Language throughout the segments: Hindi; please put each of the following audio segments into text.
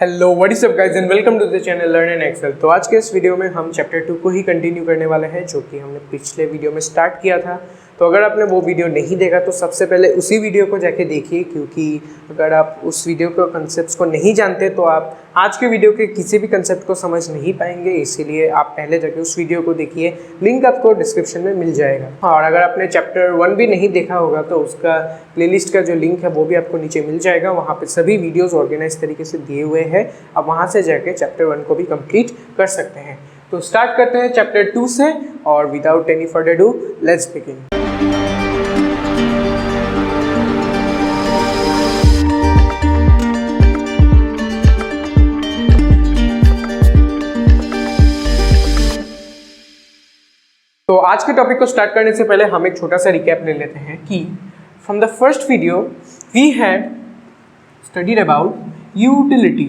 Hello what is up guys and welcome to the channel learn and excel. तो आज के इस वीडियो में हम चैप्टर 2 को ही कंटिन्यू करने वाले हैं जो कि हमने पिछले वीडियो में स्टार्ट किया था। तो अगर आपने वो वीडियो नहीं देखा तो सबसे पहले उसी वीडियो को जाके देखिए, क्योंकि अगर आप उस वीडियो के कंसेप्ट्स को नहीं जानते तो आप आज के वीडियो के किसी भी कंसेप्ट को समझ नहीं पाएंगे। इसीलिए आप पहले जाके उस वीडियो को देखिए, लिंक आपको डिस्क्रिप्शन में मिल जाएगा। और अगर आपने चैप्टर 1 भी नहीं देखा होगा तो उसका प्लेलिस्ट का जो लिंक है वो भी आपको नीचे मिल जाएगा। वहाँ पे सभी वीडियोस ऑर्गेनाइज तरीके से दिए हुए हैं, आप वहाँ से जाके चैप्टर 1 को भी कंप्लीट कर सकते हैं। तो स्टार्ट करते हैं चैप्टर 2 से, और without any further do let's begin. तो आज के टॉपिक को स्टार्ट करने से पहले हम एक छोटा सा रिकैप ले लेते हैं कि from the first video we had studied about utility.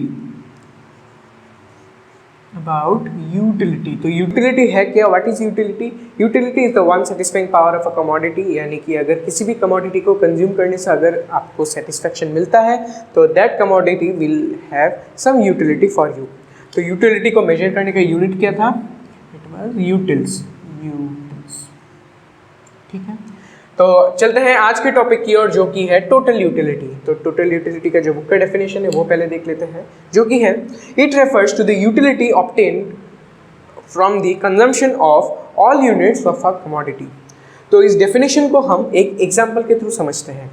तो यूटिलिटी है क्या? What is utility? Utility is the one satisfying power of a commodity, यानी कि अगर किसी भी कमोडिटी को कंज्यूम करने से अगर आपको सेटिस्फैक्शन मिलता है तो that commodity will have some utility for you. तो यूटिलिटी को मेजर करने का यूनिट क्या था? It was utils. ठीक है, तो चलते हैं आज के टॉपिक की ओर, जो कि है टोटल यूटिलिटी। तो टोटल यूटिलिटी का जो बुक का डेफिनेशन है वो पहले देख लेते हैं, जो कि है it refers to the utility obtained from the consumption of all units of a commodity. तो इस डेफिनेशन को हम एक एग्जांपल के थ्रू समझते हैं।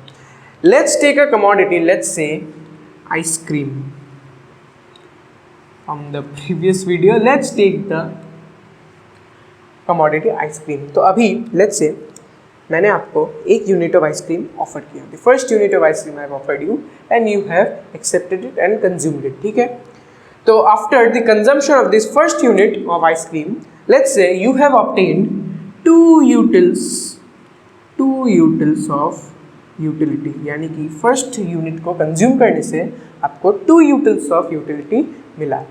Let's take a commodity, let's say ice cream. From the previous video let's take the commodity ice cream. तो अभी लेट्स से मैंने आपको एक यूनिट ऑफ आइसक्रीम ऑफर किया, the first unit of ice cream I have offered you and you have accepted it and consumed it. ठीक है, तो after the consumption of this first unit of ice cream let's say you have obtained two utils of utility, यानी कि फर्स्ट यूनिट को कंज्यूम करने से आपको 2 यूटिल्स ऑफ यूटिलिटी मिला।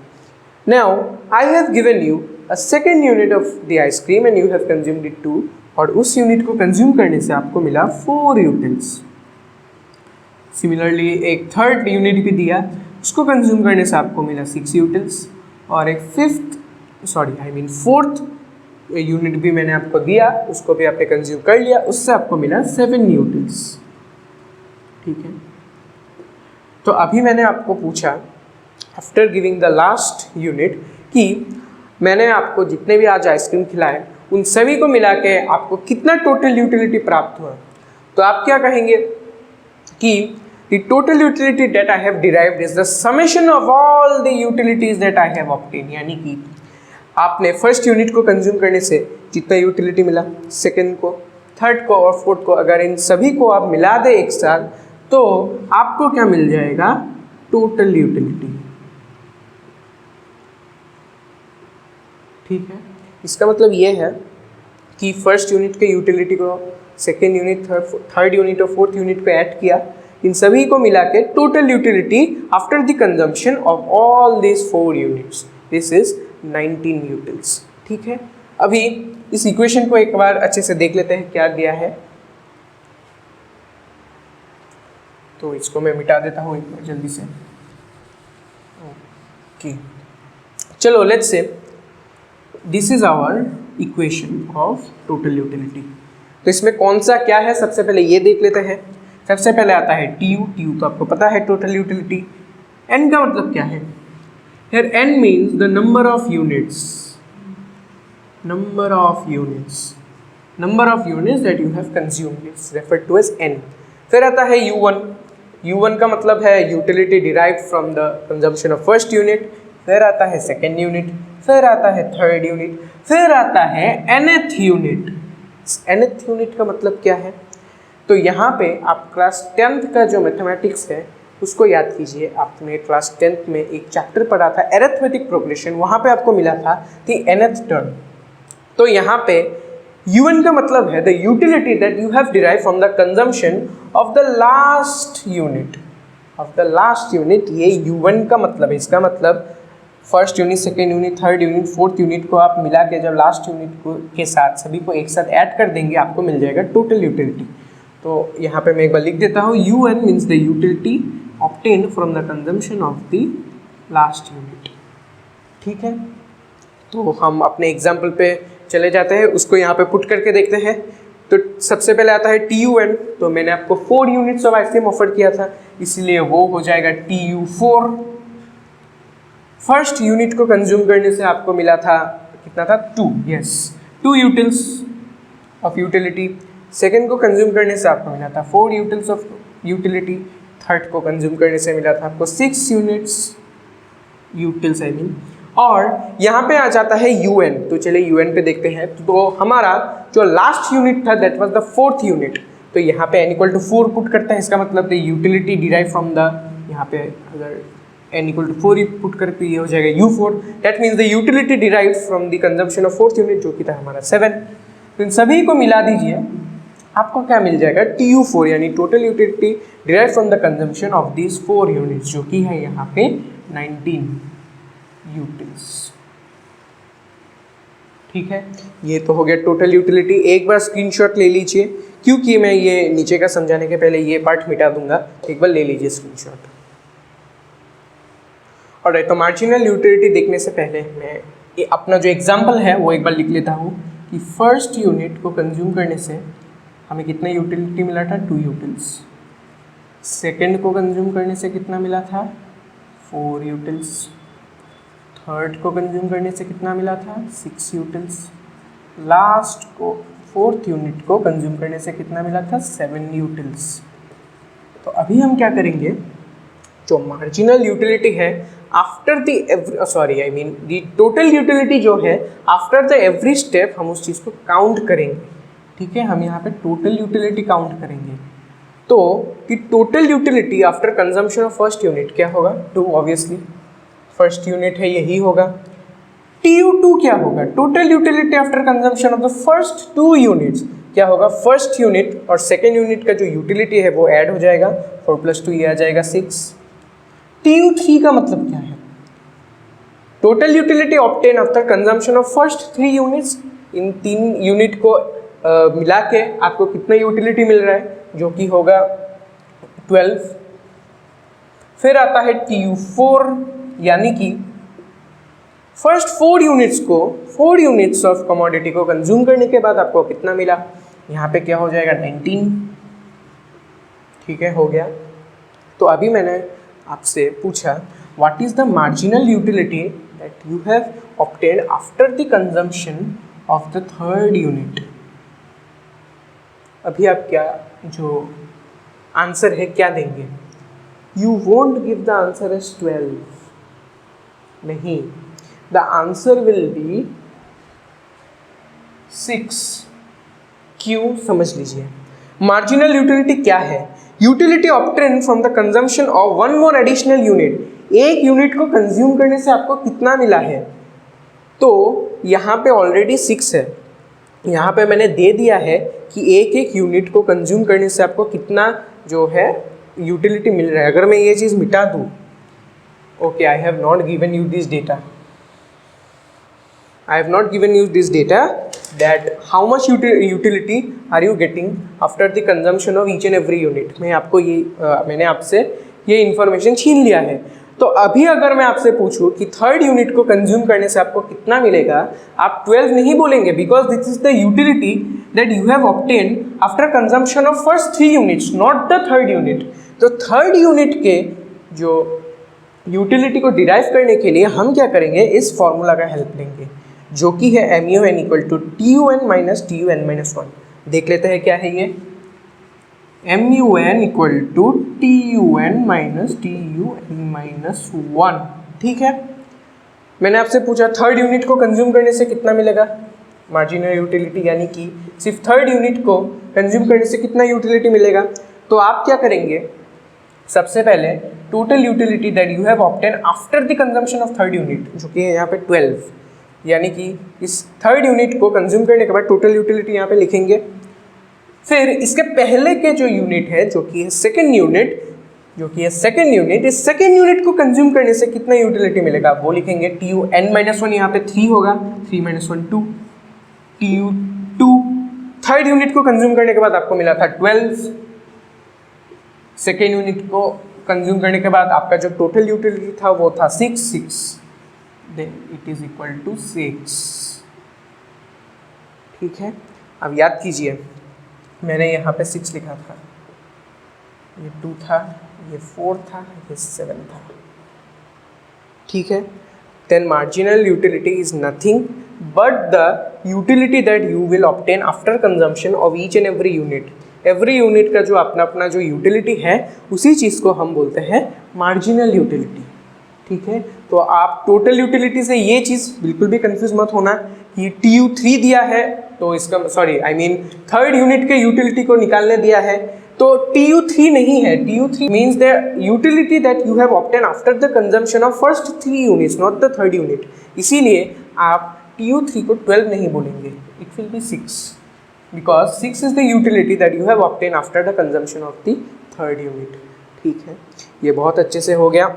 Now I have given you a second unit of the ice cream and you have consumed it too, और उस यूनिट को कंज्यूम करने से आपको मिला 4 यूटिल्स। सिमिलरली एक थर्ड यूनिट भी दिया, उसको कंज्यूम करने से आपको मिला 6 यूटिल्स, और एक फोर्थ यूनिट भी मैंने आपको दिया, उसको भी आपने कंज्यूम कर लिया, उससे आपको मिला 7 यूटिल्स। ठीक है, तो अभी मैंने आपको पूछा after giving the last unit कि मैंने आपको जितने भी आज आइसक्रीम खिलाए उन सभी को मिला के आपको कितना टोटल यूटिलिटी प्राप्त हुआ। तो आप क्या कहेंगे कि the total utility that I have derived is the summation of all the utilities that I have obtained, यानी कि आपने फर्स्ट यूनिट को कंज्यूम करने से जितना यूटिलिटी मिला, सेकेंड को, थर्ड को और फोर्थ को, अगर इन सभी को आप मिला दें एक साथ तो आपको क्या मिल जाएगा? Total utility. ठीक है, इसका मतलब ये है कि फर्स्ट यूनिट के यूटिलिटी को सेकेंड यूनिट, थर्ड यूनिट और फोर्थ यूनिट पे ऐड किया, इन सभी को मिला के total utility after the consumption of all this 4 units, this is 19 utils. ठीक है, अभी इस इक्वेशन को एक बार अच्छे से देख लेते हैं क्या दिया है। तो इसको मैं मिटा देता हूँ एक बार जल्दी से। ओके, चलो let's say this is our equation of total utility. तो इसमें कौन सा क्या है सबसे पहले ये देख लेते हैं। सबसे पहले आता है TU तो आपको पता है टोटल यूटिलिटी। N का मतलब क्या है? Here N means the number of units that you have consumed is referred to as N। फिर आता है U1 का मतलब है utility derived from the consumption of first unit. फिर आता है सेकेंड यूनिट, फिर आता है थर्ड यूनिट, फिर आता है nth यूनिट। nth यूनिट का मतलब क्या है? तो यहाँ पे आप क्लास 10th का जो मैथमेटिक्स है उसको याद कीजिए। आपने क्लास 10th में एक चैप्टर पढ़ा था एरिथमेटिक प्रोग्रेशन, वहाँ पे आपको मिला था दी nth टर्म। तो यहाँ पे UN का मतलब है the utility that you have derived from the consumption of the last unit. ये U1 का मतलब है। इसका मतलब first unit, second unit, third unit, fourth unit को आप मिला के जब लास्ट यूनिट को के साथ सभी को एक साथ ऐड कर देंगे आपको मिल जाएगा टोटल यूटिलिटी। तो यहाँ पे मैं एक बार लिख देता हूँ, UN means the utility obtained from the consumption of the last unit. ठीक है, तो हम अपने एग्जाम्पल पे चले जाते हैं, उसको यहाँ पे पुट करके देखते हैं। तो सबसे पहले आता है TUN, तो मैंने आपको 4 यूनिट्स ऑफ आइसक्रीम ऑफर किया था, इसलिए वो हो जाएगा TU4। फर्स्ट यूनिट को कंज्यूम करने से आपको मिला था कितना था 2, yes 2 utils of utility. Second को कंज्यूम करने से आपको मिला था 4 यूटिल्स ऑफ यूटिलिटी। थर्ड को कंज्यूम करने से मिला था आपको 6 यूटिल्स आई मीन। और यहाँ पे आ जाता है UN, तो चलिए UN पे देखते हैं। तो हमारा जो लास्ट यूनिट था that was the 4th unit, तो यहाँ पे n = 4 पुट करता है, इसका मतलब the utility derive from the, यहाँ पे अगर n = 4 पुट करके ये हो जाएगा U4, that means the utility derive from the consumption of 4th unit, जो कि था हमारा 7। तो इन सभी को मिला दीजिए, आपको क्या मिल जाएगा TU4, यानी total utility derive from the consumption of these 4 units, जो कि है यहाँ पे 19 यूटिल्स। ठीक है, ये तो हो गया टोटल यूटिलिटी। एक बार स्क्रीनशॉट ले लीजिए, क्योंकि मैं ये नीचे का समझाने के पहले ये पार्ट मिटा दूंगा, एक बार ले लीजिए स्क्रीनशॉट। और तो मार्जिनल यूटिलिटी देखने से पहले मैं ये अपना जो एग्जांपल है वो एक बार लिख लेता हूँ कि फर्स्ट यूनिट को कंज्यूम करने से हमें कितना यूटिलिटी मिला था 2 यूटिल्स। सेकेंड को कंज्यूम करने से कितना मिला था 4 यूटिल्स। थर्ड को कंज्यूम करने से कितना मिला था 6 यूटिल्स। लास्ट को 4th यूनिट को कंज्यूम करने से कितना मिला था 7 यूटिल्स। तो अभी हम क्या करेंगे, जो मार्जिनल यूटिलिटी है आफ्टर द टोटल यूटिलिटी जो है आफ्टर द एवरी स्टेप, हम उस चीज़ को काउंट करेंगे। ठीक है, हम यहाँ पे टोटल यूटिलिटी काउंट करेंगे। तो कि total utility after consumption of first unit क्या होगा 2, ऑब्वियसली फर्स्ट यूनिट है यही होगा। TU2 क्या होगा, total utility after consumption of the first 2 units क्या होगा, फर्स्ट यूनिट और सेकेंड यूनिट का जो यूटिलिटी है वो ऐड हो जाएगा, 4 + 2 ये आ जाएगा 6। TU3 का मतलब क्या है, total utility obtain after consumption of first 3 units. In 3 unit को मिला के आपको कितना यूटिलिटी मिल रहा है, जो कि होगा 12। फिर आता है TU4, यानी कि फर्स्ट 4 यूनिट्स ऑफ कमोडिटी को कंज्यूम करने के बाद आपको कितना मिला, यहाँ पे क्या हो जाएगा 19। ठीक है, हो गया। तो अभी मैंने आपसे पूछा what is the marginal utility that you have obtained after the consumption of the 3rd unit. अभी आप क्या जो आंसर है क्या देंगे, you won't give the answer as 12, नहीं, द आंसर विल बी 6। क्यों, समझ लीजिए। मार्जिनल यूटिलिटी क्या है, utility obtain from the consumption of 1 more additional unit. एक यूनिट को कंज्यूम करने से आपको कितना मिला है, तो यहाँ पे ऑलरेडी 6 है, यहाँ पे मैंने दे दिया है कि एक यूनिट को कंज्यूम करने से आपको कितना जो है यूटिलिटी मिल रहा है। अगर मैं ये चीज़ मिटा दूँ, okay, I have not given you this data that how much utility are you getting after the consumption of each and every unit। मैंने आपसे ये इन्फॉर्मेशन छीन लिया है। तो अभी अगर मैं आपसे पूछूं कि 3rd यूनिट को कंज्यूम करने से आपको कितना मिलेगा, आप 12 नहीं बोलेंगे, because this is the utility that you have obtained after consumption of first 3 units, not the 3rd unit. तो 3rd यूनिट के जो यूटिलिटी को डिराइव करने के लिए हम क्या करेंगे, इस फॉर्मूला का हेल्प लेंगे, जो कि है MUN = TUN - TUN - 1। देख लेते हैं क्या है ये, MUN = TUN - TUN - 1। ठीक है, मैंने आपसे पूछा 3rd यूनिट को कंज्यूम करने से कितना मिलेगा मार्जिनल यूटिलिटी, यानी कि सिर्फ 3rd यूनिट को कंज्यूम करने से कितना यूटिलिटी मिलेगा। तो आप क्या करेंगे, सबसे पहले total utility that you have obtain after the consumption of 3rd unit, जो कि है यहाँ पे 12, यानी कि इस 3rd यूनिट को कंज्यूम करने के बाद टोटल यूटिलिटी यहाँ पे लिखेंगे। फिर इसके पहले के जो यूनिट है, जो कि है सेकेंड यूनिट, इस सेकेंड यूनिट को कंज्यूम करने से कितना यूटिलिटी मिलेगा वो लिखेंगे। TUN - 1 यहाँ पे 3 होगा, 3 - 1 2। TU2 3rd यूनिट को कंज्यूम करने के बाद आपको मिला था 12, सेकेंड यूनिट को कंज्यूम करने के बाद आपका जो टोटल यूटिलिटी था वो था 6, then it is equal to 6। ठीक है, अब याद कीजिए मैंने यहाँ पे 6 लिखा था, ये 2 था, ये 4 था, ये 7 था। ठीक है, then marginal utility is nothing but the utility that you will obtain after consumption of each and every unit। every unit का जो अपना अपना जो utility है उसी चीज़ को हम बोलते हैं marginal utility। ठीक है, तो आप टोटल यूटिलिटी से ये चीज़ बिल्कुल भी कंफ्यूज मत होना कि TU3 दिया है तो इसका थर्ड यूनिट के यूटिलिटी को निकालने दिया है तो TU3 नहीं है। TU3 means the utility that you have obtained after the consumption of first 3 units, not the third unit। इसीलिए आप TU3 को 12 नहीं बोलेंगे, it will be 6 because 6 is the utility that you have obtained after the consumption of the third unit। ठीक है, ये बहुत अच्छे से हो गया।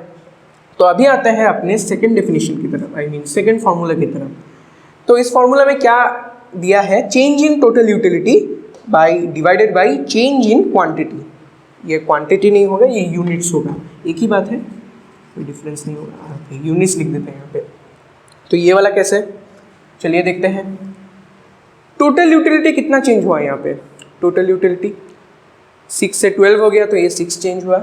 तो अभी आते हैं अपने सेकेंड डेफिनेशन की तरफ, सेकेंड फार्मूला की तरफ। तो इस फार्मूला में क्या दिया है, change in total utility divided by change in quantity. ये क्वांटिटी नहीं होगा, ये यूनिट्स होगा, एक ही बात है, कोई डिफरेंस नहीं होगा, यूनिट्स लिख देते हैं यहाँ पे। तो ये वाला कैसे, चलिए देखते हैं। टोटल यूटिलिटी कितना चेंज हुआ यहाँ पे, टोटल यूटिलिटी 6 से 12 हो गया तो ये 6 चेंज हुआ।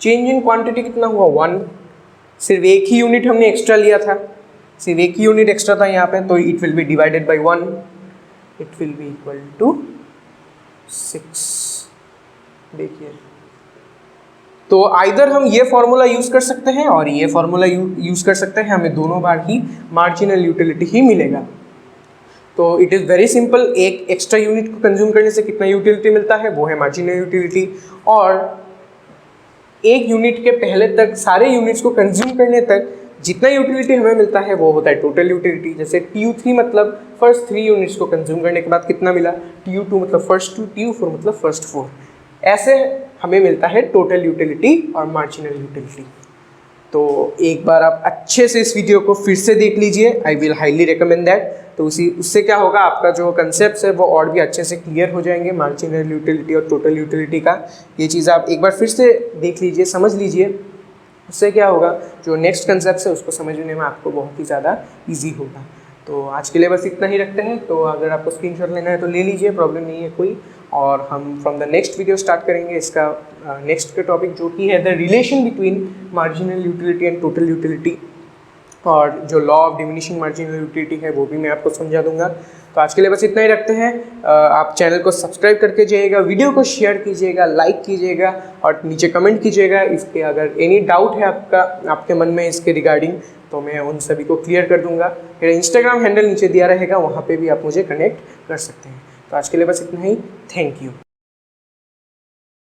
चेंज इन क्वांटिटी कितना हुआ, 1। सिर्फ एक ही यूनिट हमने एक्स्ट्रा लिया था, सिर्फ एक ही यूनिट एक्स्ट्रा था यहाँ पे, तो it will be divided by 1, it will be equal to 6। देखिए, तो आइदर हम ये फॉर्मूला यूज कर सकते हैं और ये फॉर्मूला यूज कर सकते हैं, हमें दोनों बार ही मार्जिनल यूटिलिटी ही मिलेगा। तो इट इज़ वेरी सिंपल, एक एक्स्ट्रा यूनिट को कंज्यूम करने से कितना यूटिलिटी मिलता है वो है मार्जिनल यूटिलिटी, और एक यूनिट के पहले तक सारे यूनिट्स को कंज्यूम करने तक जितना यूटिलिटी हमें मिलता है वो होता है टोटल यूटिलिटी। जैसे TU3 मतलब फर्स्ट 3 यूनिट्स को कंज्यूम करने के बाद कितना मिला, TU2 मतलब फर्स्ट 2, TU4 मतलब फर्स्ट 4, ऐसे हमें मिलता है टोटल यूटिलिटी और मार्जिनल यूटिलिटी। तो एक बार आप अच्छे से इस वीडियो को फिर से देख लीजिए, I will highly recommend that. तो उससे क्या होगा, आपका जो कंसेप्ट है वो और भी अच्छे से क्लियर हो जाएंगे, मार्जिनल यूटिलिटी और टोटल यूटिलिटी का। ये चीज़ आप एक बार फिर से देख लीजिए, समझ लीजिए, उससे क्या होगा, जो नेक्स्ट कंसेप्ट है उसको समझने में आपको बहुत ही ज़्यादा ईजी होगा। तो आज के लिए बस इतना ही रखते हैं। तो अगर आपको स्क्रीनशॉट लेना है तो ले लीजिए, प्रॉब्लम नहीं है कोई। और हम from the next video start करेंगे इसका नेक्स्ट का टॉपिक, जो कि है the relation between marginal utility and total utility, और जो law of diminishing marginal utility है वो भी मैं आपको समझा दूंगा। तो आज के लिए बस इतना ही रखते हैं। आप चैनल को सब्सक्राइब करके जाइएगा, वीडियो को शेयर कीजिएगा, लाइक कीजिएगा और नीचे कमेंट कीजिएगा। इसके अगर एनी डाउट है आपके मन में इसके रिगार्डिंग, तो मैं उन सभी को क्लियर कर दूंगा। मेरा इंस्टाग्राम हैंडल नीचे दिया रहेगा, वहाँ पे भी आप मुझे कनेक्ट कर सकते हैं। तो आज के लिए बस इतना ही, थैंक यू।